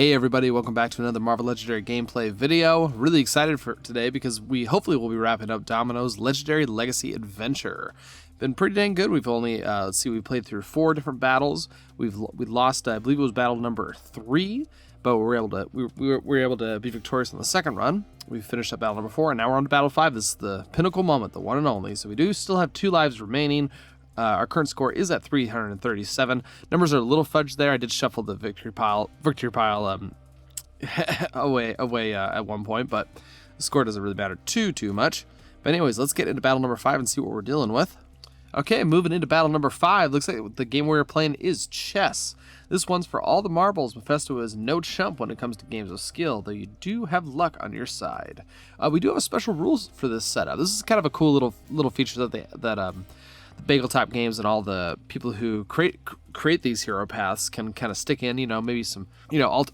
Hey everybody, welcome back to another Marvel Legendary gameplay video. Really excited for today because we hopefully will be wrapping up Domino's Legendary Legacy Adventure. Been pretty dang good. We've only, we played through 4 different battles. We lost, I believe it was battle number 3, but we were able to be victorious in the second run. We finished up battle number 4, and now we're on to battle 5. This is the pinnacle moment, the one and only. So we do still have 2 lives remaining. Our current score is at 337. Numbers are a little fudged there. I did shuffle the victory pile away at one point, but the score doesn't really matter too much. But anyways, let's get into battle number 5 and see what we're dealing with. Okay, moving into battle number 5. Looks like the game we're playing is chess. This one's for all the marbles. Mephisto is no chump when it comes to games of skill, though you do have luck on your side. We do have a special rules for this setup. This is kind of a cool little feature that the Bagel Top Games and all the people who create these hero paths can kind of stick in, maybe some,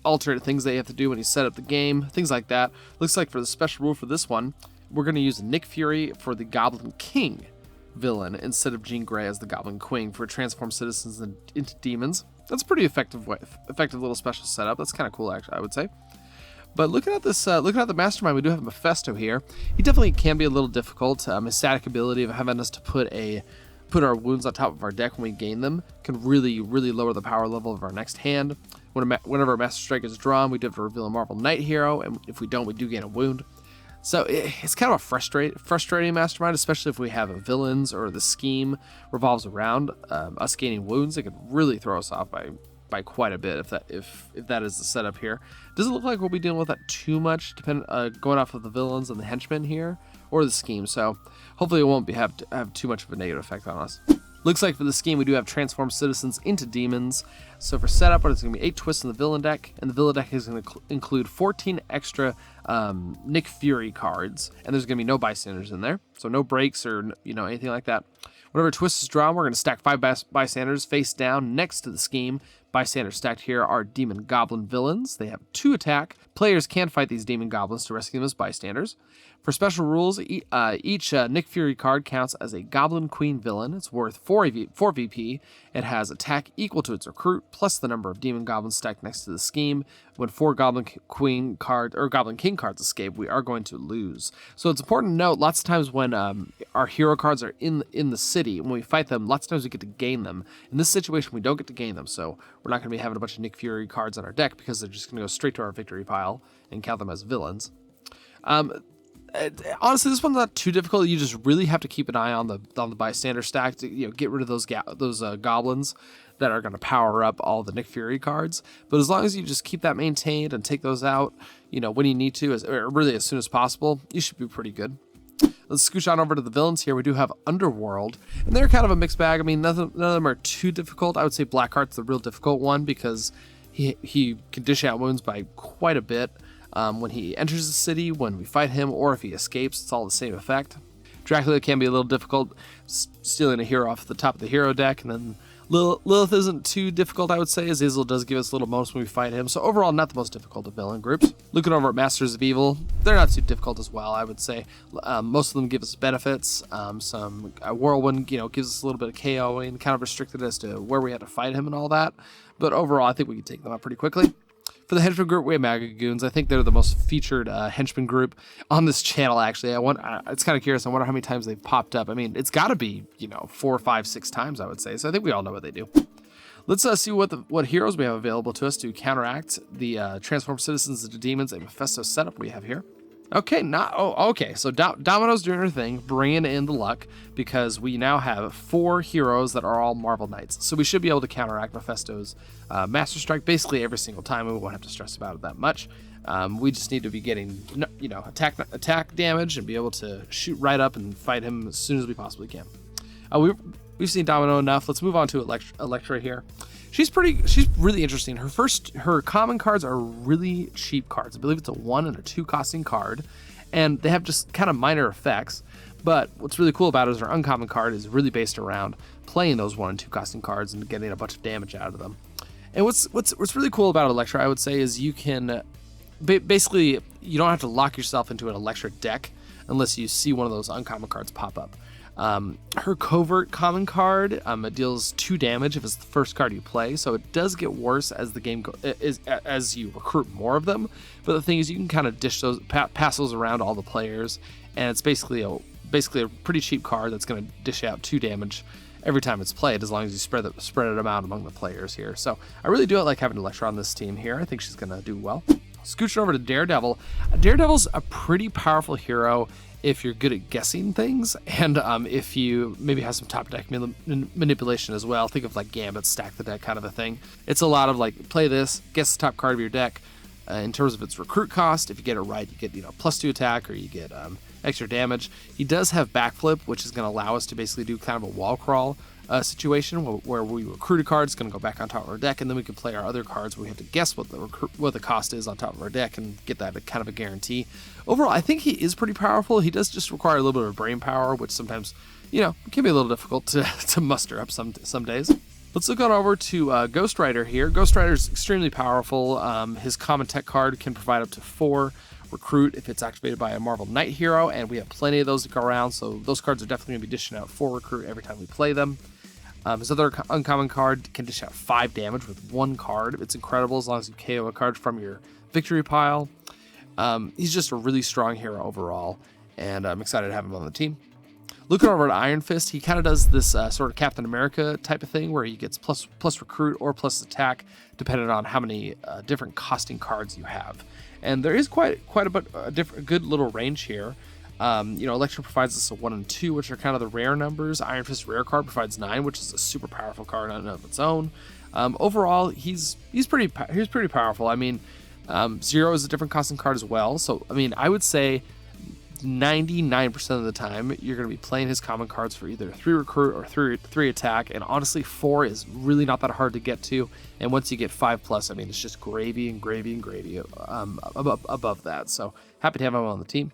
alternate things they have to do when you set up the game, things like that. Looks like for the special rule for this one, we're going to use Nick Fury for the Goblin King villain instead of Jean Grey as the Goblin Queen for transform citizens into demons. That's a pretty effective little special setup. That's kind of cool, actually, I would say. But looking at this, looking at the mastermind, we do have Mephisto here. He definitely can be a little difficult. His static ability of having us to put our wounds on top of our deck when we gain them can really lower the power level of our next hand. Whenever a Master Strike is drawn, we do have to reveal a Marvel Knight hero, and if we don't, we do gain a wound. So it's kind of a frustrating mastermind, especially if we have villains or the scheme revolves around us gaining wounds. It could really throw us off by quite a bit if that is the setup here. Doesn't look like we'll be dealing with that too much, going off of the villains and the henchmen here or the scheme. So hopefully it won't have too much of a negative effect on us. Looks like for the scheme we do have transform citizens into demons. So for setup, it's going to be 8 twists in the villain deck, and the villain deck is going to include 14 extra Nick Fury cards, and there's going to be no bystanders in there, so no breaks or anything like that. Whenever a twist is drawn, we're going to stack 5 bystanders face down next to the scheme. Bystanders stacked here are demon goblin villains. They have 2 attack. Players can fight these demon goblins to rescue them as bystanders. For special rules, each Nick Fury card counts as a Goblin Queen villain. It's worth 4 VP. It has attack equal to its recruit, plus the number of demon goblins stacked next to the scheme. When 4 Goblin Queen cards or Goblin King cards escape, we are going to lose. So it's important to note, lots of times when our hero cards are in the city, when we fight them, lots of times we get to gain them. In this situation, we don't get to gain them, so we're not going to be having a bunch of Nick Fury cards on our deck because they're just going to go straight to our victory pile and count them as villains. Honestly, this one's not too difficult. You just really have to keep an eye on the bystander stack to get rid of those goblins that are going to power up all the Nick Fury cards. But as long as you just keep that maintained and take those out, when you need to, really as soon as possible, you should be pretty good. Let's scooch on over to the villains here. We do have Underworld, and they're kind of a mixed bag. I mean, none of them are too difficult. I would say Blackheart's the real difficult one because he can dish out wounds by quite a bit. When he enters the city, when we fight him, or if he escapes, it's all the same effect. Dracula can be a little difficult, stealing a hero off the top of the hero deck, and then Lilith isn't too difficult, I would say, as Isil does give us a little bonus when we fight him. So overall, not the most difficult of villain groups. Looking over at Masters of Evil, they're not too difficult as well, I would say. Most of them give us benefits. Whirlwind, gives us a little bit of KOing, kind of restricted as to where we had to fight him and all that. But overall, I think we can take them out pretty quickly. For the henchman group, we have Magagoons. I think they're the most featured henchman group on this channel, actually. It's kind of curious. I wonder how many times they've popped up. I mean, it's got to be, 4, 5, 6 times, I would say. So I think we all know what they do. Let's see what heroes we have available to us to counteract the transform citizens into demons and Mephisto setup we have here. Okay, so Domino's doing her thing, bringing in the luck, because we now have 4 heroes that are all Marvel Knights. So we should be able to counteract Mephisto's Master Strike basically every single time. We won't have to stress about it that much. We just need to be getting, attack damage and be able to shoot right up and fight him as soon as we possibly can. We've seen Domino enough. Let's move on to Elektra here. She's really interesting. Her common cards are really cheap cards. I believe it's a 1 and a 2 costing card, and they have just kind of minor effects. But what's really cool about it is her uncommon card is really based around playing those 1 and 2 costing cards and getting a bunch of damage out of them. And what's really cool about Elektra, I would say, is you can basically you don't have to lock yourself into an Elektra deck unless you see one of those uncommon cards pop up. Her Covert common card, it deals 2 damage if it's the first card you play, so it does get worse as the game as you recruit more of them. But the thing is, you can kind of dish those, pass those around to all the players, and it's basically a pretty cheap card that's going to dish out 2 damage every time it's played, as long as you spread it out among the players here. So I really do like having Electra on this team here. I think she's going to do well. Scooching over to Daredevil. Daredevil's a pretty powerful hero if you're good at guessing things, and if you maybe have some top deck manipulation as well. Think of like Gambit, stack the deck kind of a thing. It's a lot of like, play this, guess the top card of your deck. In terms of its recruit cost, if you get it right, you get +2 attack, or you get extra damage. He does have backflip, which is going to allow us to basically do kind of a wall crawl situation where we recruit a card, it's going to go back on top of our deck, and then we can play our other cards where we have to guess what the cost is on top of our deck and get that kind of a guarantee. Overall, I think he is pretty powerful. He does just require a little bit of brain power, which sometimes, can be a little difficult to muster up some days. Let's look on over to Ghost Rider here. Ghost Rider is extremely powerful. His common tech card can provide up to 4 recruit if it's activated by a Marvel Knight hero, and we have plenty of those to go around, so those cards are definitely going to be dishing out 4 recruit every time we play them. His other uncommon card can dish out 5 damage with 1 card. It's incredible as long as you KO a card from your victory pile. He's just a really strong hero overall, and I'm excited to have him on the team. Looking over at Iron Fist, he kind of does this sort of Captain America type of thing where he gets plus recruit or plus attack depending on how many different costing cards you have. And there is quite a good little range here. Electra provides us a 1 and 2, which are kind of the rare numbers. Iron Fist rare card provides 9, which is a super powerful card on of its own. Overall, he's pretty powerful. I mean, 0 is a different costing card as well. So I mean, I would say 99% of the time you're going to be playing his common cards for either 3 recruit or 3 attack, and honestly 4 is really not that hard to get to, and once you get 5+, I mean, it's just gravy and gravy and gravy above that. So happy to have him on the team.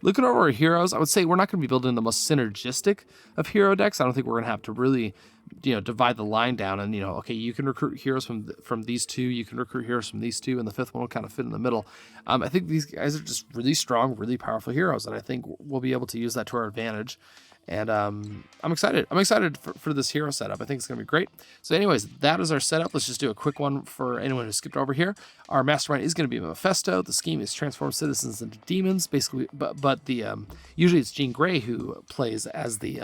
Looking over our heroes, I would say we're not going to be building the most synergistic of hero decks. I don't think we're going to have to really, divide the line down and, okay, you can recruit heroes from these 2, you can recruit heroes from these 2, and the 5th one will kind of fit in the middle. I think these guys are just really strong, really powerful heroes, and I think we'll be able to use that to our advantage. And I'm excited. I'm excited for this hero setup. I think it's going to be great. So anyways, that is our setup. Let's just do a quick one for anyone who skipped over here. Our mastermind is going to be Mephisto. The scheme is transform citizens into demons, basically. But the usually it's Jean Grey who plays as the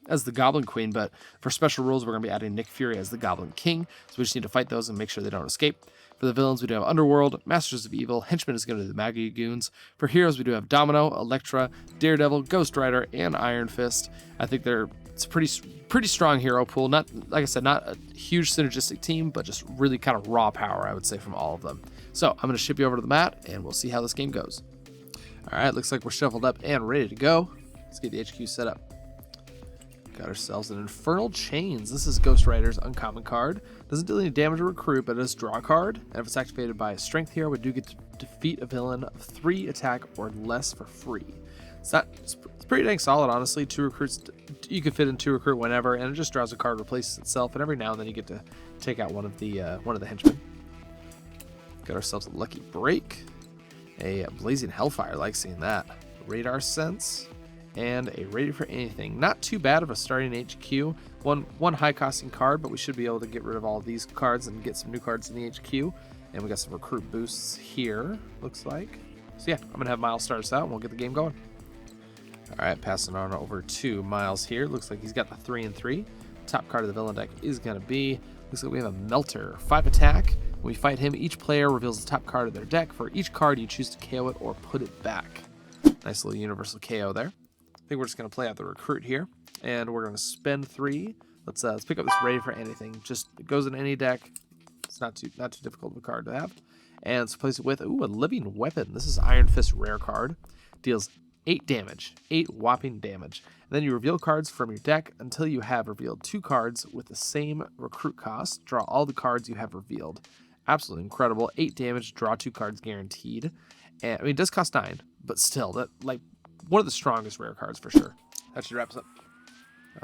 as the Goblin Queen. But for special rules, we're going to be adding Nick Fury as the Goblin King. So we just need to fight those and make sure they don't escape. For the villains, we do have Underworld, Masters of Evil, Henchmen is going to be the Maggie Goons. For heroes, we do have Domino, Electra, Daredevil, Ghost Rider, and Iron Fist. I think it's a pretty strong hero pool. Not, like I said, not a huge synergistic team, but just really kind of raw power, I would say, from all of them. So I'm going to ship you over to the mat, and we'll see how this game goes. All right, looks like we're shuffled up and ready to go. Let's get the HQ set up. Got ourselves an Infernal Chains. This is Ghost Rider's uncommon card. Doesn't deal any damage or recruit, but it does draw a card. And if it's activated by a strength hero, we do get to defeat a villain of 3 attack or less for free. It's pretty dang solid, honestly. 2 recruits, you can fit in 2 recruit whenever, and it just draws a card, replaces itself, and every now and then you get to take out one of the henchmen. Got ourselves a Lucky Break, a Blazing Hellfire, like seeing that. Radar Sense, and a Ready for Anything. Not too bad of a starting HQ. One high costing card, but we should be able to get rid of all of these cards and get some new cards in the HQ. And we got some recruit boosts here, looks like. So yeah, I'm gonna have Miles start us out and we'll get the game going. All right, passing on over to Miles here. Looks like he's got the 3 and 3. Top card of the villain deck is gonna be, looks like we have a Melter, 5 attack. When we fight him, each player reveals the top card of their deck. For each card, you choose to KO it or put it back. Nice little universal KO there. I think we're just going to play out the recruit here, and we're going to spend 3. Let's pick up this Ready for Anything. Just, it goes in any deck. It's not too difficult of a card to have. And let's place it with, a Living Weapon. This is Iron Fist rare card. Deals 8 damage, 8 whopping damage. And then you reveal cards from your deck until you have revealed 2 cards with the same recruit cost. Draw all the cards you have revealed. Absolutely incredible. 8 damage, draw 2 cards guaranteed. And I mean, it does cost 9, but still, that one of the strongest rare cards for sure. That should wrap us up.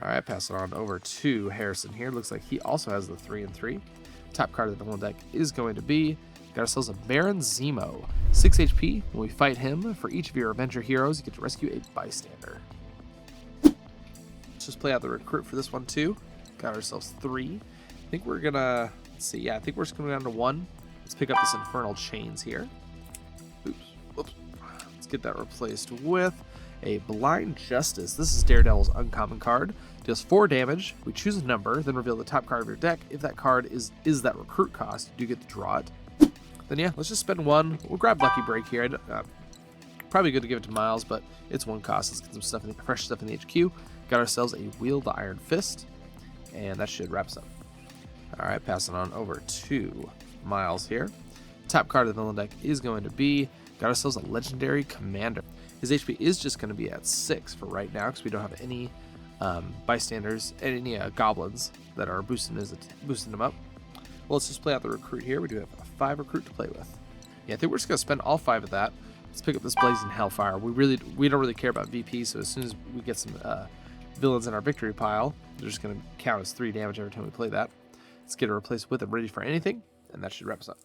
All right, pass it on over to Harrison here. Looks like he also has the 3 and 3. Top card of the villain deck is going to be, got ourselves a Baron Zemo. 6 HP. When we fight him, for each of your Avenger heroes, you get to rescue a bystander. just play out the recruit for this one too. Got ourselves 3. I think we're gonna, let's see, yeah, I think we're just going down to 1. Let's pick up this Infernal Chains here. Oops, whoops. Let's get that replaced with a Blind Justice. This is Daredevil's uncommon card. Deals 4 damage. We choose a number, then reveal the top card of your deck. If that card is that recruit cost, you do get to draw it. Then yeah, let's just spend 1. We'll grab Lucky Break here. Probably good to give it to Miles, but it's 1 cost. Let's get some stuff fresh stuff in the HQ. Got ourselves a Wield the Iron Fist, and that should wrap us up. All right, passing on over to Miles here. Top card of the villain deck is going to be, got ourselves a Legendary Commander. His HP is just going to be at 6 for right now because we don't have any bystanders and any goblins that are boosting him up. Well, let's just play out the recruit here. We do have a 5 recruit to play with. Yeah, I think we're just going to spend all 5 of that. Let's pick up this Blazing Hellfire. We don't really care about VP, so as soon as we get some villains in our victory pile, they're just going to count as 3 damage every time we play that. Let's get it replaced with a Ready for Anything, and that should wrap us up.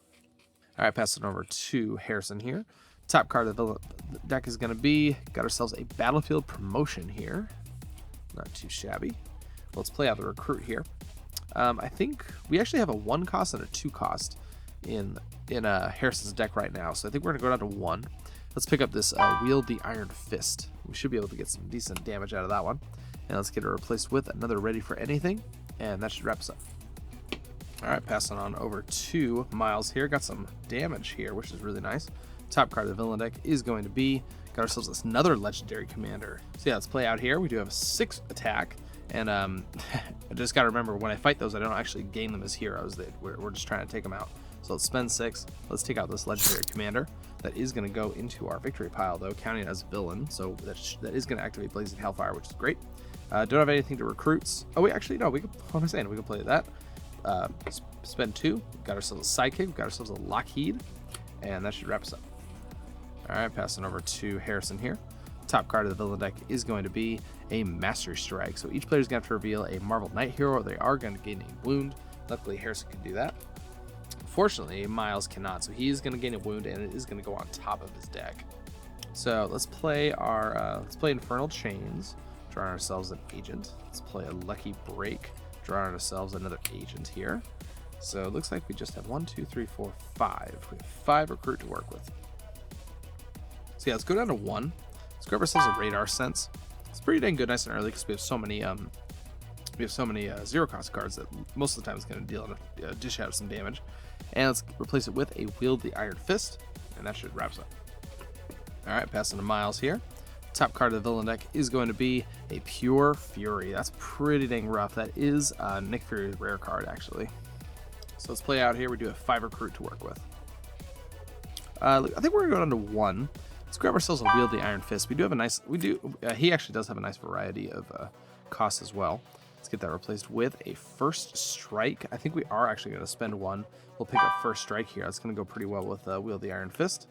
All right, pass it over to Harrison here. Top card of the villain deck is going to be, got ourselves a Battlefield Promotion here. Not too shabby. Let's play out the recruit here. I think we actually have a 1 cost and a 2 cost in Harrison's deck right now, so I think we're going to go down to 1. Let's pick up this Wield the Iron Fist. We should be able to get some decent damage out of that one. And let's get it replaced with another Ready for Anything, and that should wrap us up. All right, passing on over to Miles here. Got some damage here, which is really nice. Top card of the villain deck is going to be, got ourselves another Legendary Commander. So yeah, let's play out here. We do have a 6 attack, and I just got to remember, when I fight those, I don't actually gain them as heroes. We're just trying to take them out. So let's spend 6. Let's take out this Legendary Commander. That is going to go into our victory pile, though, counting as villain. So that is going to activate Blazing Hellfire, which is great. Don't have anything to recruits. Oh, wait, actually, no. What am I saying? We can play that. Spend 2. Got ourselves a Sidekick. Got ourselves a Lockheed. And that should wrap us up. All right, passing over to Harrison here. Top card of the villain deck is going to be a Mastery Strike. So each player is going to have to reveal a Marvel Knight hero, or they are going to gain a wound. Luckily, Harrison can do that. Unfortunately, Miles cannot, so he's going to gain a wound, and it is going to go on top of his deck. So let's play Infernal Chains, draw ourselves an agent. Let's play a Lucky Break, draw ourselves another agent here. So it looks like we just have 1, 2, 3, 4, 5. We have 5 recruit to work with. So yeah, let's go down to 1. Let's grab ourselves a Radar Sense. It's pretty dang good, nice and early, because we have so many zero cost cards that most of the time it's going to dish out some damage. And let's replace it with a Wield the Iron Fist, and that should wrap us up. All right, passing to Miles here. Top card of the villain deck is going to be a Pure Fury. That's pretty dang rough. That is Nick Fury's rare card, actually. So let's play out here. We do have 5 recruit to work with. I think we're going to go down to 1. Let's grab ourselves a Wield the Iron Fist. We do have a nice. He actually does have a nice variety of costs as well. Let's get that replaced with a First Strike. I think we are actually going to spend 1. We'll pick up First Strike here. That's going to go pretty well with Wield the Iron Fist.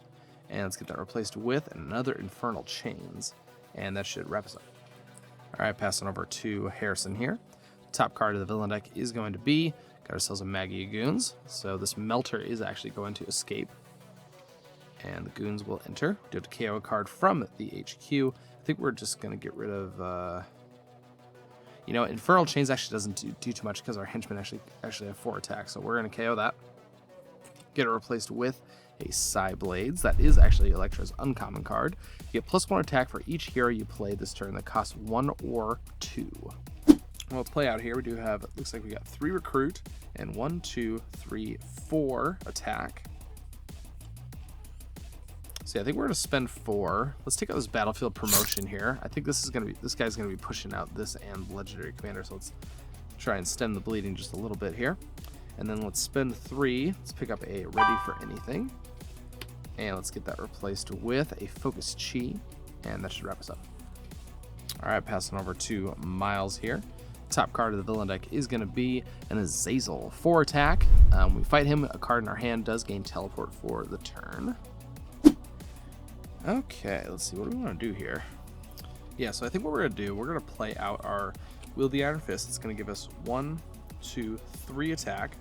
And let's get that replaced with another Infernal Chains. And that should wrap us up. All right, passing over to Harrison here. Top card of the villain deck is going to be, got ourselves a Maggie Goons. So this Melter is actually going to escape. And the Goons will enter. We do have to KO a card from the HQ. I think we're just going to get rid of... Infernal Chains actually doesn't do too much because our henchmen actually have 4 attacks. So we're going to KO that. Get it replaced with a Psy Blades. That is actually Elektra's uncommon card. You get +1 attack for each hero you play this turn that costs 1 or 2. Well, let's play out here. We do have, it looks like we got 3 recruit and 1, 2, 3, 4 attack. So yeah, I think we're going to spend 4. Let's take out this Battlefield Promotion here. I think this guy's going to be pushing out this and Legendary Commander. So let's try and stem the bleeding just a little bit here. And then let's spend 3. Let's pick up a Ready for Anything. And let's get that replaced with a Focus Chi. And that should wrap us up. All right, passing over to Miles here. Top card of the villain deck is going to be an Azazel. 4 attack. When we fight him, a card in our hand does gain teleport for the turn. Okay, let's see. What do we want to do here? Yeah, so I think what we're going to do, we're going to play out our Wield the Iron Fist. It's going to give us 1, 2, 3 attack.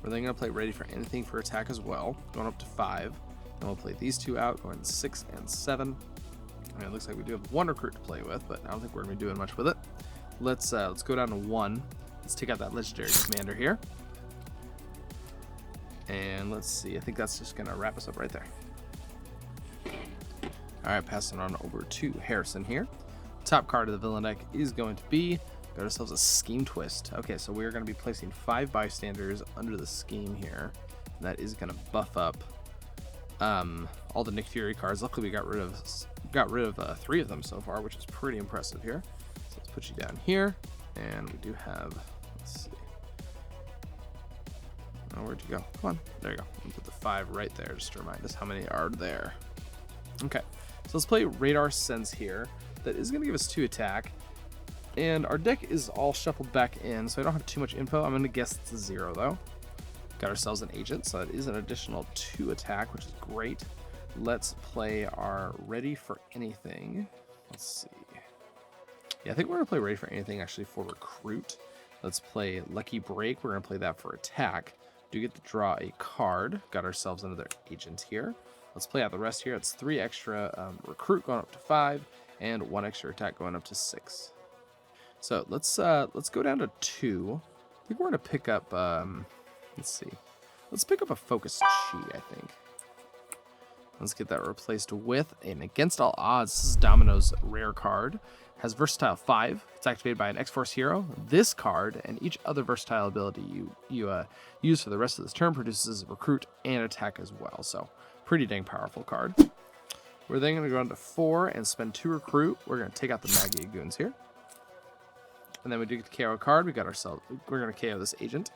We're then going to play Ready for Anything for attack as well, going up to 5. Then we'll play these 2 out, going 6 and 7. And it looks like we do have 1 recruit to play with, but I don't think we're going to be doing much with it. Let's go down to 1. Let's take out that legendary commander here. And let's see. I think that's just gonna wrap us up right there. All right, passing on over to Harrison here. Top card of the villain deck is going to be, got ourselves a Scheme Twist. Okay, so we're going to be placing 5 bystanders under the scheme here. And that is going to buff up all the Nick Fury cards. Luckily, we got rid of 3 of them so far, which is pretty impressive here. So let's put you down here, and we do have. Let's see. Oh, where'd you go? Come on, there you go. Let me put the 5 right there just to remind us how many are there. Okay, so let's play Radar Sense here. That is going to give us 2 attack. And our deck is all shuffled back in, so I don't have too much info. I'm going to guess it's a 0, though. Got ourselves an agent, so that is an additional 2 attack, which is great. Let's play our Ready for Anything. Let's see. Yeah, I think we're going to play Ready for Anything, actually, for Recruit. Let's play Lucky Break. We're going to play that for attack. Do get to draw a card. Got ourselves another agent here. Let's play out the rest here. It's 3 extra Recruit going up to 5. And 1 extra attack going up to 6. So let's go down to 2. I think we're gonna pick up. Let's see. Let's pick up a Focus Chi. I think. Let's get that replaced with an Against All Odds. This is Domino's rare card. Has Versatile 5. It's activated by an X-Force hero. This card and each other versatile ability you use for the rest of this turn produces Recruit and attack as well. So pretty dang powerful card. We're then going to go down to 4 and spend 2 Recruit. We're going to take out the Maggie Goons here. And then we do get to KO a card. We're going to KO this agent.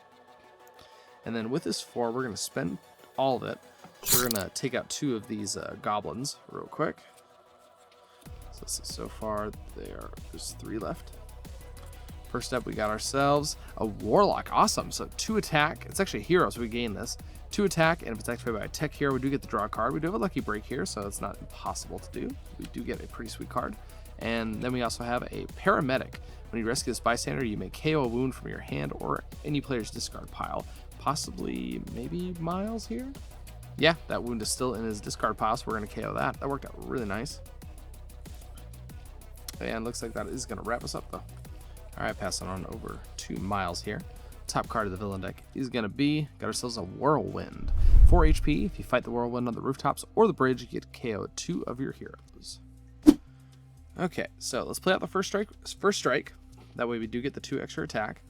And then with this 4, we're going to spend all of it. We're going to take out 2 of these goblins real quick. So far, there's 3 left. First up, we got ourselves a Warlock. Awesome. So 2 attack. It's actually a hero, so we gain this. 2 attack, and if it's activated by a tech hero, we do get to draw a card. We do have a Lucky Break here, so it's not impossible to do. We do get a pretty sweet card. And then we also have a Paramedic. When you rescue this bystander, you may KO a wound from your hand or any player's discard pile. Possibly, maybe Miles here? Yeah, that wound is still in his discard pile, so we're going to KO that. That worked out really nice. And looks like that is going to wrap us up, though. All right, passing on over to Miles here. Top card of the villain deck is going to be, got ourselves a Whirlwind. 4 HP. If you fight the Whirlwind on the rooftops or the bridge, you get to KO 2 of your heroes. Okay, so let's play out the first strike. That way we do get the 2 extra attack.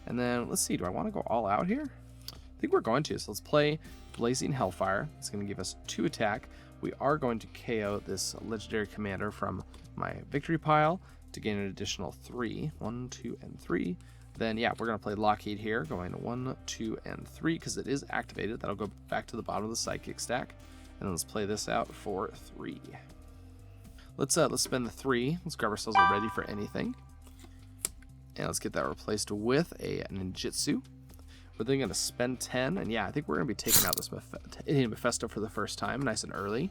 And then, let's see, do I want to go all out here? I think we're going to, so let's play Blazing Hellfire. It's going to give us 2 attack. We are going to KO this legendary commander from my victory pile to gain an additional 3. 1, 2, and 3. Then, yeah, we're going to play Lockheed here, going 1, 2, and 3, because it is activated. That'll go back to the bottom of the Psychic stack. And then let's play this out for 3. Let's spend the 3. Let's grab ourselves a Ready for Anything. And let's get that replaced with a Ninjutsu. We're then going to spend 10. And yeah, I think we're going to be taking out this Indian Mephisto for the first time, nice and early.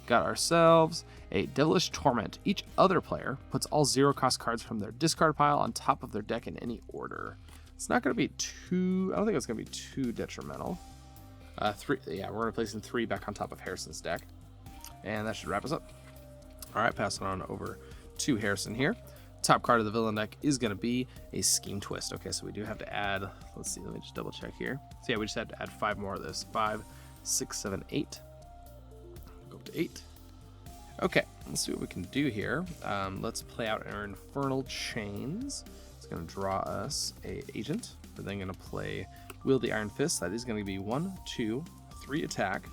Got ourselves a Devilish Torment. Each other player puts all 0-cost cards from their discard pile on top of their deck in any order. It's not going to be too, I don't think it's going to be too detrimental. 3, yeah, we're going to place in 3 back on top of Harrison's deck. And that should wrap us up. All right, passing on over to Harrison here. Top card of the villain deck is going to be a Scheme Twist. Okay, so we do have to add, let's see, let me just double check here. So yeah, we just have to add 5 more of this. 5, 6, 7, 8. Go up to 8. Okay, let's see what we can do here. Let's play out our Infernal Chains. It's going to draw us a agent. We're then going to play Wield the Iron Fist. That is going to be 1, 2, 3 attack.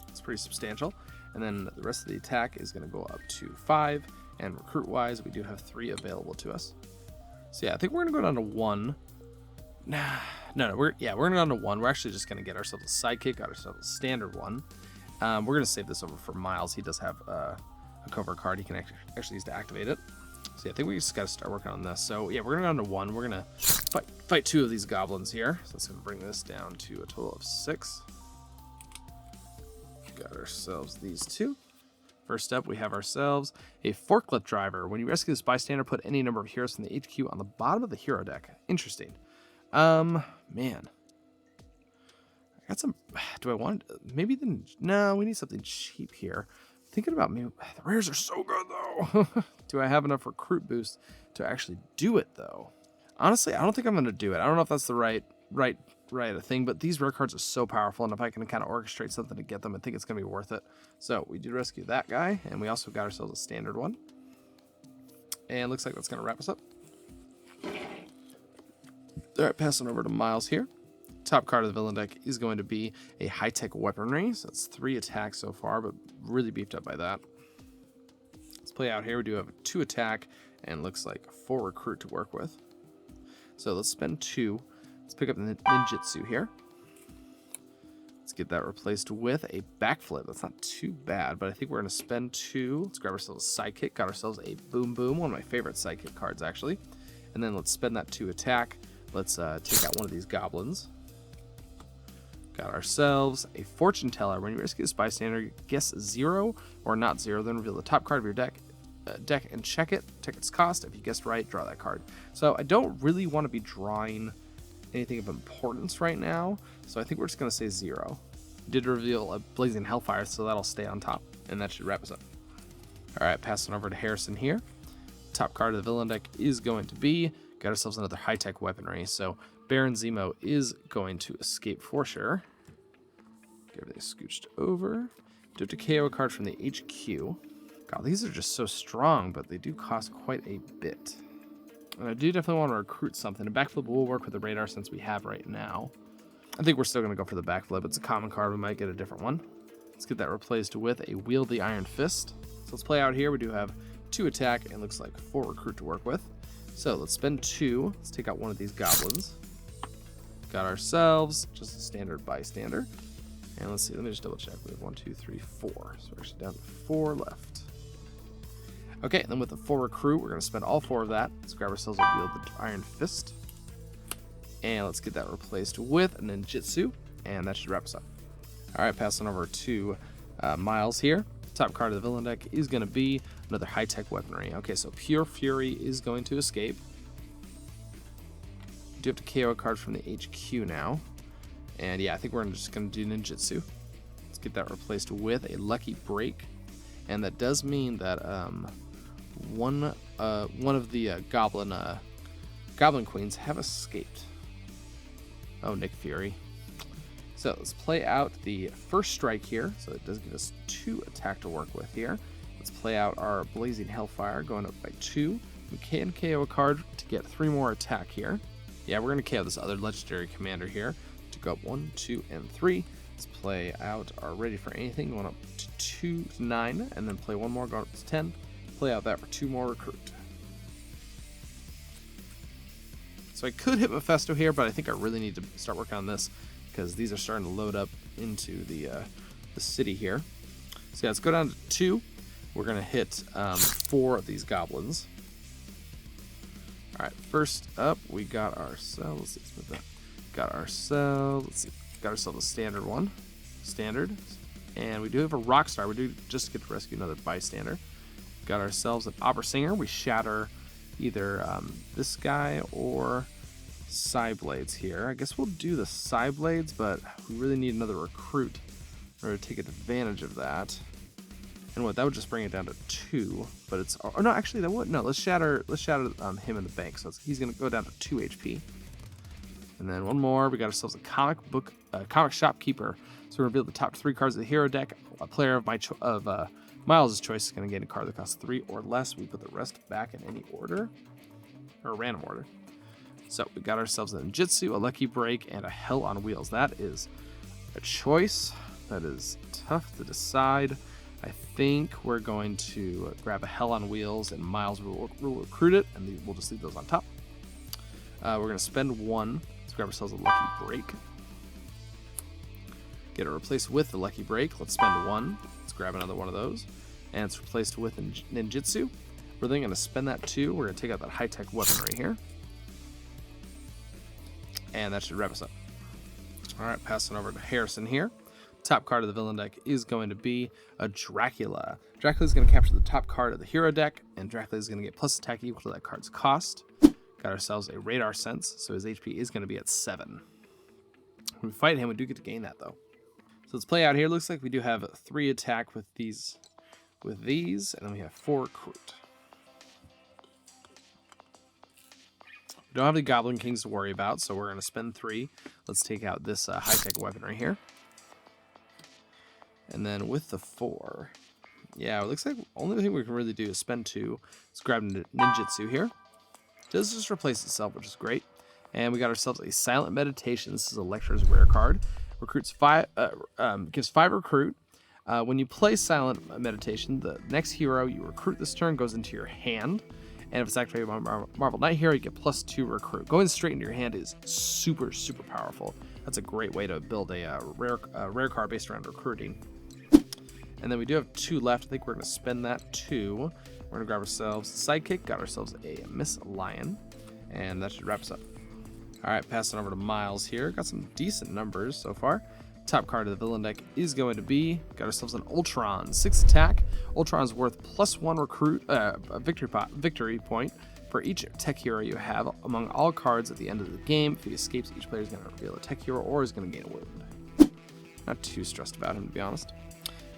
It's pretty substantial. And then the rest of the attack is going to go up to 5. And recruit-wise, we do have 3 available to us. So yeah, I think we're going to go down to 1. No, we're going to go down to 1. We're actually just going to get ourselves a Sidekick, got ourselves a standard one. We're going to save this over for Miles. He does have a cover card. He can actually use to activate it. So yeah, I think we just got to start working on this. So yeah, we're going to go down to 1. We're going to fight 2 of these goblins here. So let's going to bring this down to a total of 6. Got ourselves these 2. First up, we have ourselves a Forklift Driver. When you rescue this bystander, put any number of heroes from the HQ on the bottom of the hero deck. Interesting. Man. I got some... Do I want... Maybe the... No, we need something cheap here. Thinking about me, the rares are so good though. Do I have enough recruit boost to actually do it though? Honestly, I don't think I'm gonna do it. I don't know if that's the right thing, but these rare cards are so powerful, and if I can kind of orchestrate something to get them, I think it's gonna be worth it. So we did rescue that guy, and we also got ourselves a standard one. And looks like that's gonna wrap us up. All right, passing over to Miles here. Top card of the villain deck is going to be a high-tech weaponry. So that's 3 attacks so far, but really beefed up by that. Let's play out here. We do have a 2 attack and looks like 4 recruit to work with. So let's spend 2. Let's pick up the ninjutsu here. Let's get that replaced with a backflip. That's not too bad, but I think we're going to spend 2. Let's grab ourselves a sidekick. Got ourselves a boom boom, one of my favorite sidekick cards actually. And then let's spend that 2 attack. Let's take out one of these goblins. Got ourselves a fortune teller. When you rescue this bystander, guess 0 or not 0, then reveal the top card of your deck and check it. Check its cost. If you guessed right, draw that card. So I don't really want to be drawing anything of importance right now, so I think we're just going to say 0. Did reveal a blazing hellfire, so that'll stay on top, and that should wrap us up. All right, passing over to Harrison here. Top card of the villain deck is going to be, got ourselves another high-tech weaponry, so Baron Zemo is going to escape for sure. Get everything scooched over. Do have to KO a card from the HQ. God, these are just so strong, but they do cost quite a bit. And I do definitely want to recruit something. A backflip will work with the radar since we have right now. I think we're still going to go for the backflip. It's a common card. We might get a different one. Let's get that replaced with a Wield the Iron Fist. So let's play out here. We do have 2 attack and looks like 4 recruit to work with. So let's spend 2. Let's take out one of these goblins. Got ourselves just a standard bystander. And let's see, let me just double check. We have 1, 2, 3, 4. So we're actually down to 4 left. Okay, then with the 4 recruit, we're going to spend all 4 of that. Let's grab ourselves a Wield the Iron Fist. And let's get that replaced with a ninjutsu. And that should wrap us up. All right, passing over to Miles here. Top card of the villain deck is going to be another high-tech weaponry. Okay, so Pure Fury is going to escape. We do have to KO a card from the HQ now. And yeah, I think we're just going to do ninjutsu. Let's get that replaced with a Lucky Break. And that does mean that one of the goblin queens have escaped. Oh, Nick Fury. So let's play out the first strike here. So it does give us 2 attack to work with here. Let's play out our Blazing Hellfire going up by 2. We can KO a card to get 3 more attack here. Yeah, we're going to KO this other legendary commander here to go up 1, 2, and 3. Let's play out our Ready for Anything going up to 9, and then play 1 more going up to 10. Play out that for 2 more recruit. So I could hit Mephisto here, but I think I really need to start working on this because these are starting to load up into the city here. So yeah, let's go down to 2. We're going to hit 4 of these goblins. All right, first up, we got ourselves, let's see, let's put that. Got ourselves a standard one. Standard. And we do have a rock star. We do just get to rescue another bystander. Got ourselves an opera singer. We shatter either this guy or Psyblades here. I guess we'll do the Psyblades, but we really need another recruit in order to take advantage of that. And what, that would just bring it down to 2, but it's, oh no, actually that would, no, let's shatter him in the bank. So he's going to go down to 2 HP. And then 1 more, we got ourselves a comic shopkeeper. So we reveal the top 3 cards of the hero deck. A player of Miles' choice is going to get a card that costs 3 or less. We put the rest back in any order, or random order. So we got ourselves a ninjutsu, a Lucky Break, and a Hell on Wheels. That is a choice that is tough to decide. I think we're going to grab a Hell on Wheels, and Miles will recruit it, and we'll just leave those on top. We're going to spend 1. Let's grab ourselves a Lucky Break. Get it replaced with the Lucky Break. Let's spend 1. Let's grab another one of those. And it's replaced with ninjutsu. We're then going to spend that 2. We're going to take out that high-tech weaponry here. And that should wrap us up. All right, passing over to Harrison here. Top card of the villain deck is going to be a Dracula. Dracula is going to capture the top card of the hero deck, and Dracula is going to get plus attack equal to that card's cost. Got ourselves a Radar Sense, so his HP is going to be at 7. When we fight him, we do get to gain that, though. So let's play out here. Looks like we do have 3 attack with these with these, and then we have 4 recruit. We don't have the Goblin Kings to worry about, so we're going to spend 3. Let's take out this high-tech weapon right here. And then with the 4, yeah, it looks like the only thing we can really do is spend 2. Let's grab Ninjutsu here. It does just replace itself, which is great. And we got ourselves a Silent Meditation. This is a Lecturer's rare card. Recruits 5, gives 5 recruit. When you play Silent Meditation, the next hero you recruit this turn goes into your hand. And if it's activated by Marvel Knight hero, you get +2 recruit. Going straight into your hand is super, super powerful. That's a great way to build a rare card based around recruiting. And then we do have 2 left. I think we're going to spend that 2. We're going to grab ourselves a Sidekick, got ourselves a Miss Lion, and that should wrap us up. All right, passing over to Miles here. Got some decent numbers so far. Top card of the villain deck is going to be, got ourselves an Ultron, 6 attack. Ultron's worth +1 recruit, victory point for each tech hero you have among all cards at the end of the game. If he escapes, each player is going to reveal a tech hero or is going to gain a wound. Not too stressed about him, to be honest.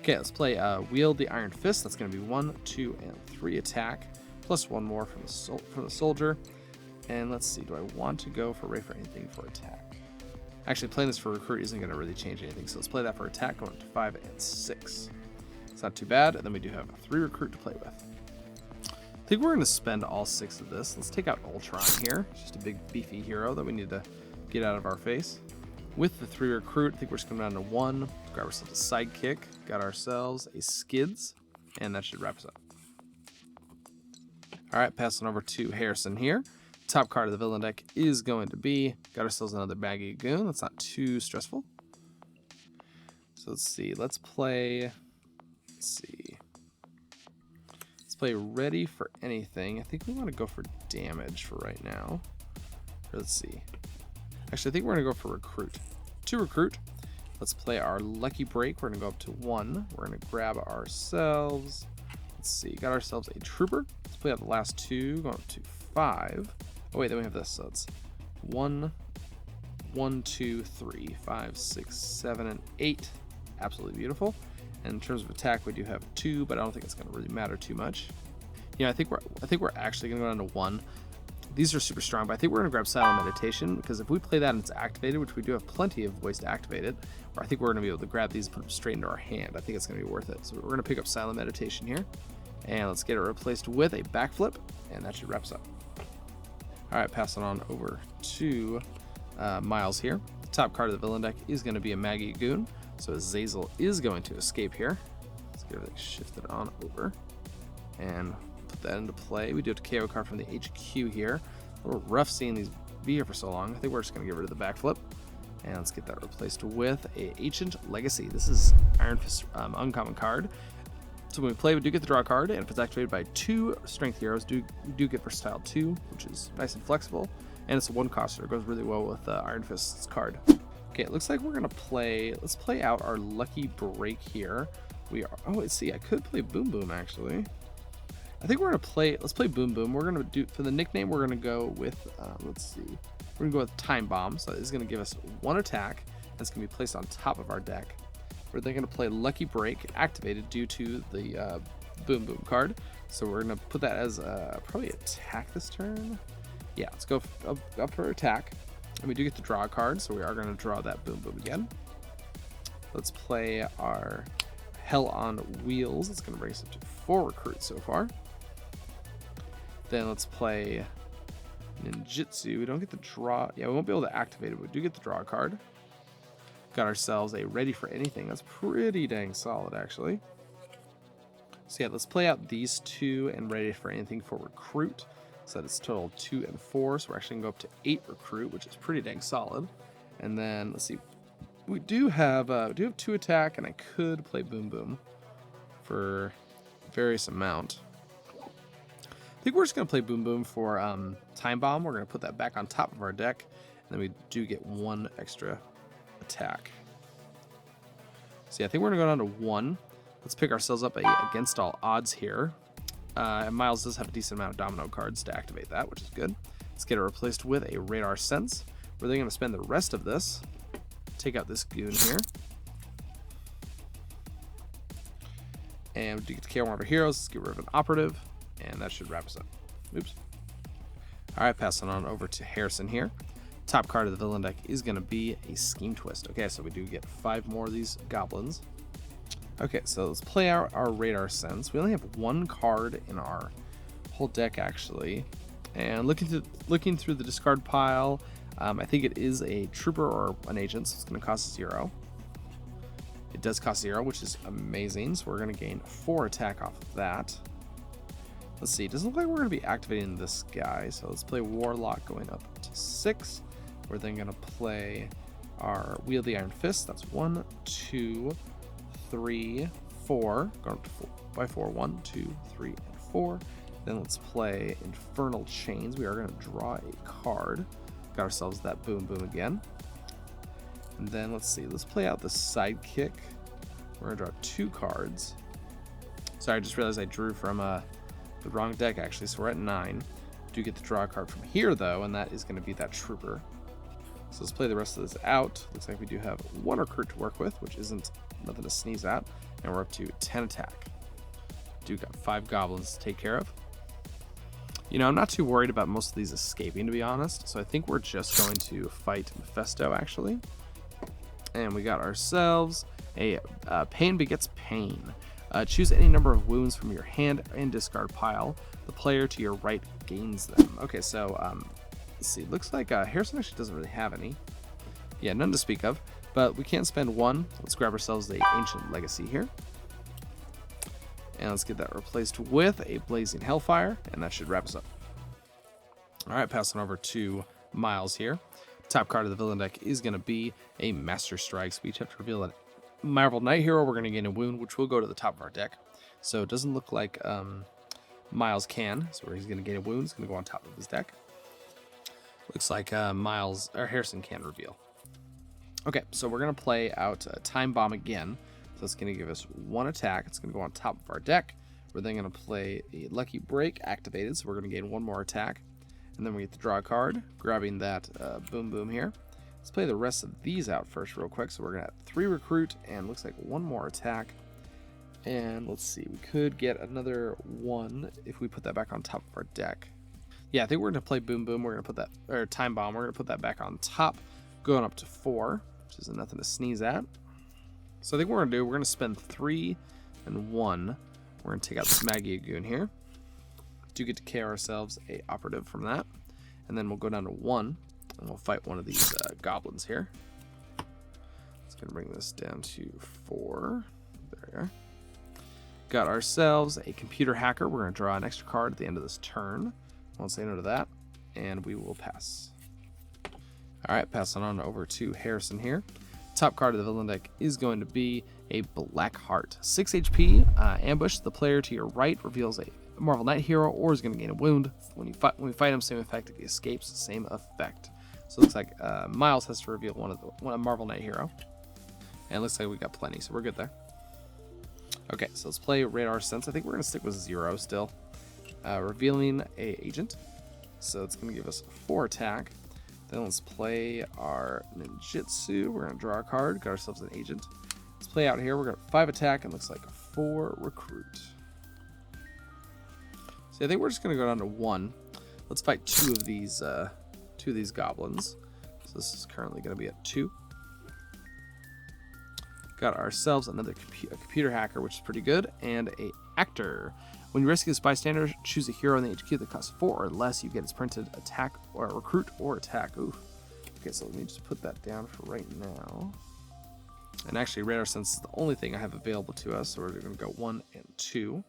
Okay, let's play Wield the Iron Fist. That's going to be 1, 2, and 3 attack, +1 more from the soldier. And let's see, do I want to go for Ray for anything for attack? Actually, playing this for recruit isn't going to really change anything, so let's play that for attack, going to 5 and 6. It's not too bad, and then we do have 3 recruit to play with. I think we're going to spend all 6 of this. Let's take out Ultron here. It's just a big, beefy hero that we need to get out of our face. With the 3 recruit, I think we're just coming down to 1. Grab ourselves a Sidekick. Got ourselves a Skids, and that should wrap us up. All right, passing over to Harrison here. Top card of the villain deck is going to be, got ourselves another Baggy Goon. That's not too stressful. So let's see. Let's play Ready for Anything. I think we want to go for damage for right now. Let's see. Actually, I think we're going to go for recruit. 2 recruit. Let's play our Lucky Break. We're going to go up to 1. We're going to grab ourselves, let's see, got ourselves a Trooper. Let's play out the last 2, going up to 5. Oh wait, then we have this, so it's 1, 2, 3, 5, 6, 7, and 8. Absolutely beautiful. And in terms of attack, we do have 2, but I don't think it's going to really matter too much. Yeah, I think we're actually going to go down to 1. These are super strong, but I think we're going to grab Silent Meditation, because if we play that and it's activated, which we do have plenty of ways to activate it, or I think we're going to be able to grab these and put them straight into our hand. I think it's going to be worth it. So we're going to pick up Silent Meditation here, and let's get it replaced with a Backflip, and that should wrap us up. All right, passing on over to Miles here. The top card of the villain deck is going to be a Maggie Goon, so Azazel is going to escape here. Let's get everything shifted on over and put that into play. We do have a KO card from the HQ here. A little rough seeing these be here for so long. I think we're just going to get rid of the Backflip, and let's get that replaced with a Ancient Legacy. This is Iron Fist uncommon card. So when we play, we do get the draw card, and if it's activated by 2 strength heroes, we do get versatile 2, which is nice and flexible, and it's a 1-coster. It goes really well with Iron Fist's card. Okay, it looks like we're gonna play. Let's play out our Lucky Break here. We are. Oh, let's see. I could play Boom Boom actually. I think we're gonna play. Let's play Boom Boom. We're gonna do for the nickname. We're gonna go with. Let's see. We're gonna go with Time Bomb. So it's gonna give us 1 attack. That's gonna be placed on top of our deck. We're then going to play Lucky Break, activated due to the Boom Boom card. So we're going to put that as probably attack this turn. Yeah, let's go up for attack. And we do get to draw a card, so we are going to draw that Boom Boom again. Let's play our Hell on Wheels. It's going to bring us up to 4 recruits so far. Then let's play Ninjutsu. We don't get the draw. Yeah, we won't be able to activate it, but we do get the draw card. Got ourselves a Ready for Anything. That's pretty dang solid, actually. So yeah, let's play out these 2 and Ready for Anything for recruit. So that it's total 2 and 4. So we're actually gonna go up to 8 recruit, which is pretty dang solid. And then let's see, we do have 2 attack, and I could play Boom Boom for various amount. I think we're just gonna play Boom Boom for Time Bomb. We're gonna put that back on top of our deck, and then we do get 1 extra attack. So yeah, I think we're gonna go down to 1. Let's pick ourselves up a Against All Odds here. And Miles does have a decent amount of Domino cards to activate that, which is good. Let's get it replaced with a Radar Sense. We're then gonna spend the rest of this, take out this Goon here, And we do get to KO one of our heroes. Let's get rid of an operative. And that should wrap us up. Oops. All right, passing on over to Harrison here. Top card of the villain deck is going to be a Scheme Twist. Okay, so we do get 5 more of these goblins. Okay, so let's play out our Radar Sense. We only have 1 card in our whole deck, actually. And looking through the discard pile, I think it is a Trooper or an Agent, so it's going to cost 0. It does cost 0, which is amazing, so we're going to gain 4 attack off of that. Let's see, it doesn't look like we're going to be activating this guy, so let's play Warlock going up to 6. We're then going to play our Wield the Iron Fist. That's 1, 2, 3, 4. Going up to 4 by 4. 1, 2, 3, and 4. Then let's play Infernal Chains. We are going to draw a card. Got ourselves that Boom Boom again. And then let's see, let's play out the Sidekick. We're going to draw 2 cards. Sorry, I just realized I drew from the wrong deck, actually, so we're at 9. Do get to draw a card from here, though, and that is going to be that Trooper. So let's play the rest of this out. Looks like we do have 1 recruit to work with, which isn't nothing to sneeze at. And we're up to 10 attack. Do got 5 goblins to take care of. You know, I'm not too worried about most of these escaping, to be honest. So I think we're just going to fight Mephisto, actually. And we got ourselves a Pain Begets Pain. Choose any number of wounds from your hand and discard pile. The player to your right gains them. Okay, so let's see. Looks like Harrison actually doesn't really have any. Yeah, none to speak of. But we can spend 1. Let's grab ourselves the Ancient Legacy here. And let's get that replaced with a Blazing Hellfire. And that should wrap us up. All right, passing over to Miles here. Top card of the villain deck is going to be a Master Strike. So we each have to reveal a Marvel Knight Hero. We're going to gain a wound, which will go to the top of our deck. So it doesn't look like Miles can. So he's going to gain a wound. It's going to go on top of his deck. Looks like Miles or Harrison can reveal. Okay, so we're going to play out Time Bomb again. So it's going to give us 1 attack. It's going to go on top of our deck. We're then going to play a Lucky Break activated. So we're going to gain 1 more attack. And then we get to draw a card, grabbing that Boom Boom here. Let's play the rest of these out first real quick. So we're going to have 3 recruit and looks like 1 more attack. And let's see, we could get another 1 if we put that back on top of our deck. Yeah, I think we're going to play Boom Boom. We're going to put that, or Time Bomb, we're going to put that back on top, going up to 4, which is nothing to sneeze at. So I think what we're going to do, we're going to spend 3 and 1. We're going to take out this Magiagoon here. Do get to KO ourselves a operative from that. And then we'll go down to 1, and we'll fight one of these goblins here. It's going to bring this down to 4. There we are. Got ourselves a Computer Hacker. We're going to draw an extra card at the end of this turn. Won't say no to that. And we will pass. All right, passing on over to Harrison here. Top card of the villain deck is going to be a Black Heart. 6 HP, ambush. The player to your right reveals a Marvel Knight Hero or is going to gain a wound. When we fight him, same effect. If he escapes, same effect. So it looks like Miles has to reveal one Marvel Knight Hero. And it looks like we got plenty, so we're good there. Okay, so let's play Radar Sense. I think we're going to stick with 0 still. Revealing a Agent. So it's going to give us 4 attack. Then let's play our Ninjutsu. We're going to draw a card, got ourselves an Agent. Let's play out here. We're going to 5 attack and looks like 4 recruit. So I think we're just going to go down to 1. Let's fight 2 of these goblins. So this is currently going to be at 2. Got ourselves another Computer Hacker, which is pretty good, and a Actor. When you rescue this bystander, choose a hero in the HQ that costs 4 or less. You get its printed attack or recruit or attack. Ooh. Okay, so let me just put that down for right now. And actually, Radar Sense is the only thing I have available to us, so we're going to go 1 and 2,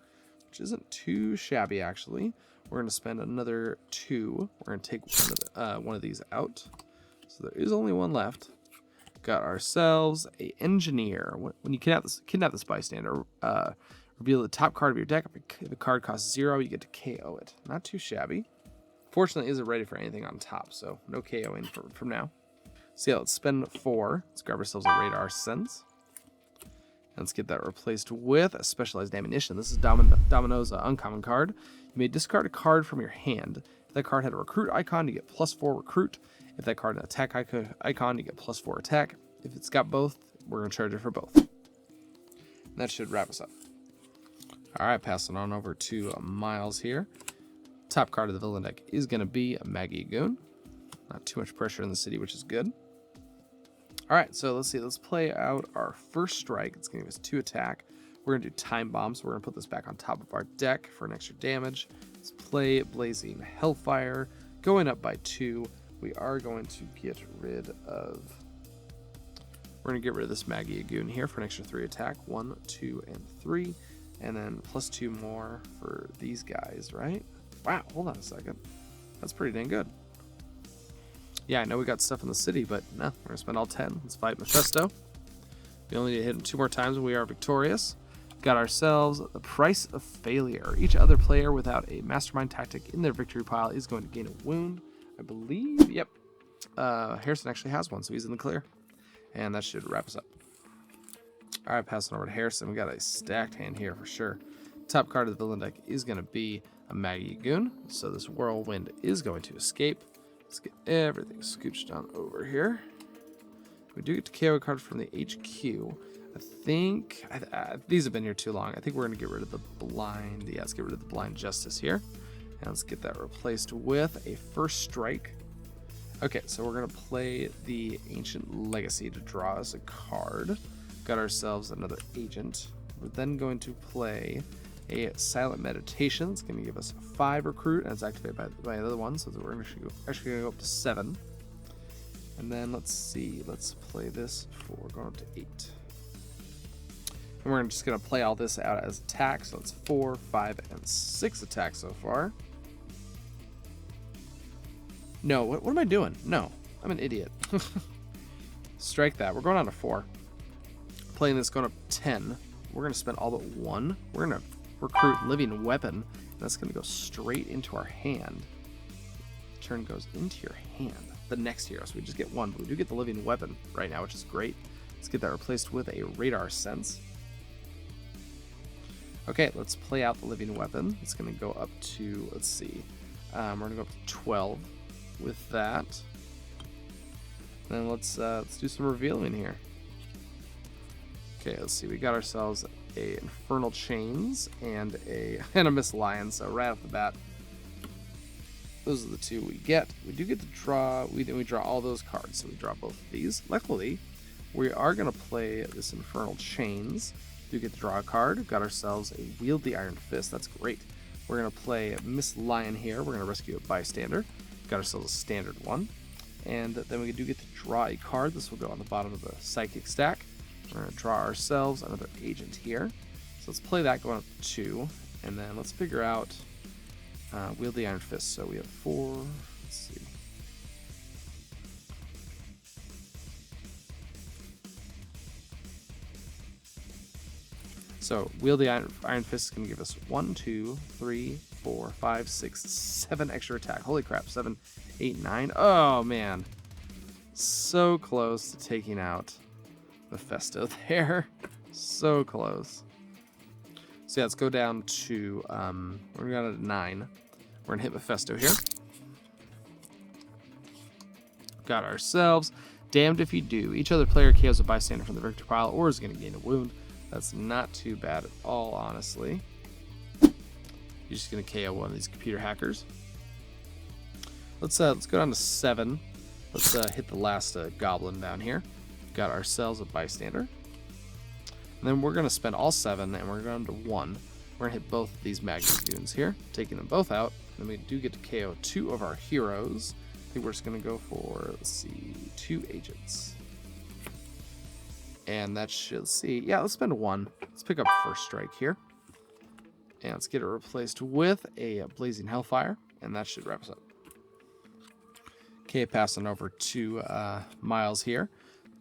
which isn't too shabby, actually. We're going to spend another 2. We're going to take one of these out. So there is only 1 left. Got ourselves a Engineer. When you kidnap this bystander, reveal the top card of your deck. If the card costs 0, you get to KO it. Not too shabby. Fortunately, it isn't ready for anything on top, so no KOing from now. So yeah, let's spend 4. Let's grab ourselves a Radar Sense. And let's get that replaced with a Specialized Ammunition. This is Domino's uncommon card. You may discard a card from your hand. If that card had a recruit icon, you get +4 recruit. If that card had an attack icon, you get +4 attack. If it's got both, we're going to charge it for both. And that should wrap us up. All right, passing on over to Miles here. Top card of the villain deck is going to be a Maggie Goon. Not too much pressure in the city, which is good. All right, so let's see. Let's play out our first strike. It's going to give us 2 attack. We're going to do Time Bomb, so we're going to put this back on top of our deck for an extra damage. Let's play Blazing Hellfire. Going up by 2. We are going to get rid of... We're going to get rid of this Maggie Goon here for an extra 3 attack. 1, 2, and 3. And then plus 2 more for these guys, right? Wow, hold on a second. That's pretty dang good. Yeah, I know we got stuff in the city, but no, we're going to spend all 10. Let's fight Mephisto. We only need to hit him 2 more times and we are victorious. Got ourselves the Price of Failure. Each other player without a mastermind tactic in their victory pile is going to gain a wound. I believe, yep. Harrison actually has one, so he's in the clear. And that should wrap us up. All right, passing over to Harrison. We got a stacked hand here for sure. Top card of the villain deck is going to be a Maggie Goon. So this Whirlwind is going to escape. Let's get everything scooched on over here. We do get to KO a card from the HQ. I think these have been here too long. I think we're going to get rid of the blind. Yeah, let's get rid of the blind justice here. And let's get that replaced with a first strike. Okay, so we're going to play the Ancient Legacy to draw us a card. Got ourselves another agent. We're then going to play a Silent Meditation. It's going to give us 5 recruit, and it's activated by the other one, so we're actually going to go up to 7. And then let's see, let's play this for going up to 8. And we're just going to play all this out as attack, so it's 4, 5, and 6 attacks so far. No, what am I doing? No, I'm an idiot. Strike that. We're going on to 4. Playing this going up 10. We're going to spend all but 1. We're going to recruit Living Weapon. And that's going to go straight into our hand. Turn goes into your hand. The next hero. So we just get 1. But we do get the Living Weapon right now, which is great. Let's get that replaced with a Radar Sense. Okay, let's play out the Living Weapon. It's going to go up to, let's see. We're going to go up to 12 with that. And then let's do some revealing here. Okay, let's see. We got ourselves a Infernal Chains and a Miss Lion. So right off the bat, those are the 2 we get. We do get to draw. We draw all those cards, so we draw both of these. Luckily, we are going to play this Infernal Chains. Do get to draw a card. Got ourselves a Wield the Iron Fist. That's great. We're going to play Miss Lion here. We're going to rescue a bystander. Got ourselves a standard one. And then we do get to draw a card. This will go on the bottom of the Psychic stack. We're going to draw ourselves another agent here. So let's play that going up to 2. And then let's figure out Wield the Iron Fist. So we have 4. Let's see. So Wield the Iron Fist is going to give us 1, 2, 3, 4, 5, 6, 7 extra attack. Holy crap. 7, 8, 9. Oh, man. So close to taking out Mephisto there. So close. So yeah, let's go down to, we're going to 9. We're going to hit Mephisto here. Got ourselves Damned If You Do. Each other player KOs a bystander from the victory pile or is going to gain a wound. That's not too bad at all, honestly. You're just going to KO one of these computer hackers. Let's go down to 7. Let's hit the last goblin down here. Got ourselves a bystander. And then we're going to spend all 7, and we're going to 1. We're going to hit both of these Magnagoons here, taking them both out. And then we do get to KO 2 of our heroes. I think we're just going to go for, let's see, 2 agents. And that should, let's see, yeah, let's spend 1. Let's pick up first strike here. And let's get it replaced with a Blazing Hellfire, and that should wrap us up. Okay, passing over to Miles here.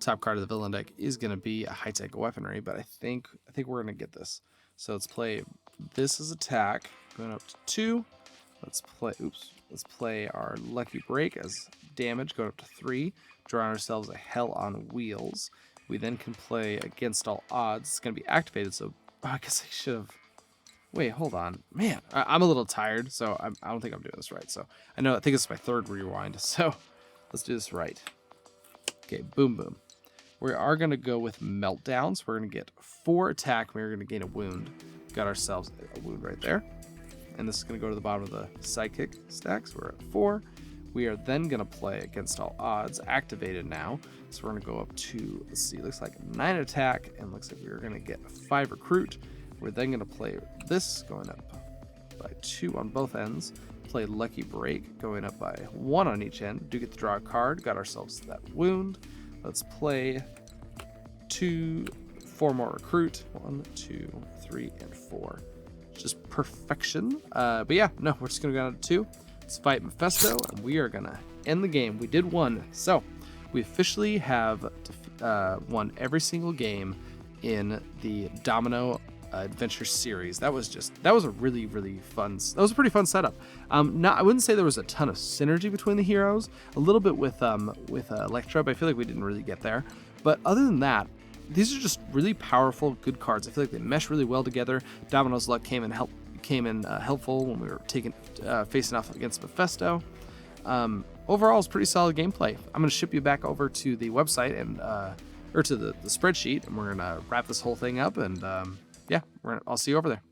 Top card of the villain deck is going to be a high-tech weaponry, but I think we're going to get this. So let's play this as attack, going up to 2. Let's play our Lucky Break as damage, going up to 3. Draw ourselves a Hell on Wheels. We then can play Against All Odds. It's going to be activated, so I guess I should have... Wait, hold on. Man, I'm a little tired, so I don't think I'm doing this right. So I think this is my 3rd rewind, so let's do this right. Okay, boom, boom. We are going to go with Meltdowns. We're going to get 4 attack. We're going to gain a wound. Got ourselves a wound right there. And this is going to go to the bottom of the sidekick stacks. We're at 4. We are then going to play Against All Odds, activated now. So we're going to go up to, let's see, looks like 9 attack, and looks like we're going to get 5 recruit. We're then going to play this, going up by 2 on both ends. Play Lucky Break, going up by 1 on each end. Do get to draw a card. Got ourselves that wound. Let's play 4 more recruit. 1, 2, 3, and 4. Just perfection. But yeah, no, we're just gonna go down to 2. Let's fight Mephisto, and we are gonna end the game. We did 1, so we officially have won every single game in the Domino Adventure series. That was a really fun. That was a pretty fun setup. I wouldn't say there was a ton of synergy between the heroes. A little bit with Electra, but I feel like we didn't really get there. But other than that, these are just really powerful, good cards. I feel like they mesh really well together. Domino's luck came in helpful when we were facing off against Mephisto. Overall, it's pretty solid gameplay. I'm going to ship you back over to the website and or to the spreadsheet, and we're going to wrap this whole thing up. And yeah, I'll see you over there.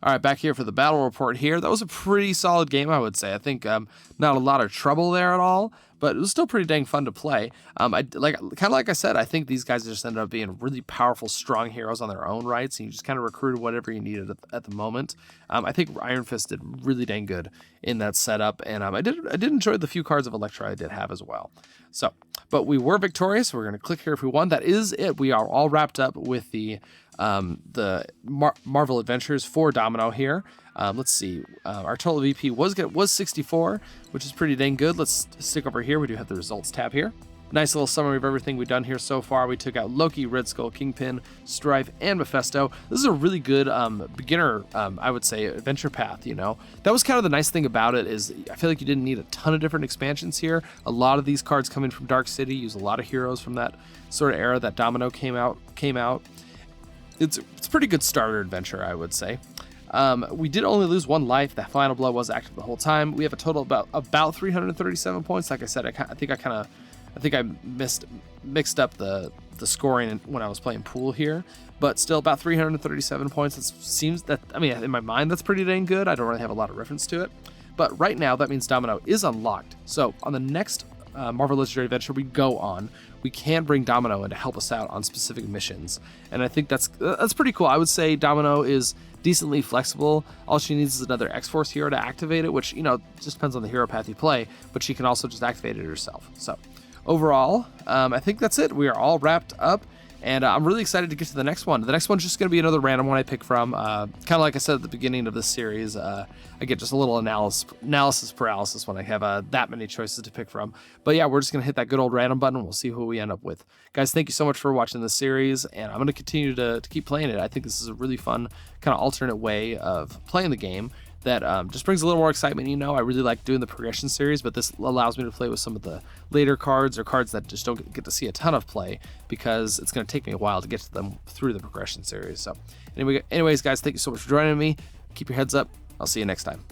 All right, back here for the battle report here. That was a pretty solid game, I would say. I think not a lot of trouble there at all, but it was still pretty dang fun to play. Kind of like I said, I think these guys just ended up being really powerful, strong heroes on their own rights, and you just kind of recruited whatever you needed at the moment. I think Iron Fist did really dang good in that setup, and I did enjoy the few cards of Electra I did have as well. So, but we were victorious. We're going to click here if we won. That is it. We are all wrapped up with the Marvel Adventures for Domino here. Let's see. Our total VP was 64, which is pretty dang good. Let's stick over here. We do have the results tab here. Nice little summary of everything we've done here so far. We took out Loki, Red Skull, Kingpin, Strife, and Mephisto. This is a really good beginner, I would say, adventure path, you know. That was kind of the nice thing about it is I feel like you didn't need a ton of different expansions here. A lot of these cards coming from Dark City, use a lot of heroes from that sort of era that Domino came out. It's a pretty good starter adventure, I would say. We did only lose 1 life. That final blow was active the whole time. We have a total about 337 points. Like I said, I think I mixed up the scoring when I was playing pool here, but still about 337 points. In my mind, that's pretty dang good. I don't really have a lot of reference to it, but right now that means Domino is unlocked. So on the next Marvel Legendary Adventure we go on, we can bring Domino in to help us out on specific missions, and I think that's pretty cool. I would say Domino is decently flexible. All she needs is another X-Force hero to activate it, which, you know, just depends on the hero path you play, but she can also just activate it herself. So overall, I think that's it. We are all wrapped up, and I'm really excited to get to the next one. The next one's just going to be another random one I pick from. Kind of like I said at the beginning of this series, I get just a little analysis paralysis when I have that many choices to pick from. But yeah, we're just going to hit that good old random button, and we'll see who we end up with. Guys, thank you so much for watching this series, and I'm going to continue to keep playing it. I think this is a really fun kind of alternate way of playing the game that just brings a little more excitement. You know, I really like doing the progression series, but this allows me to play with some of the later cards or cards that just don't get to see a ton of play because it's going to take me a while to get to them through the progression series. So anyways, guys, thank you so much for joining me. Keep your heads up. I'll see you next time.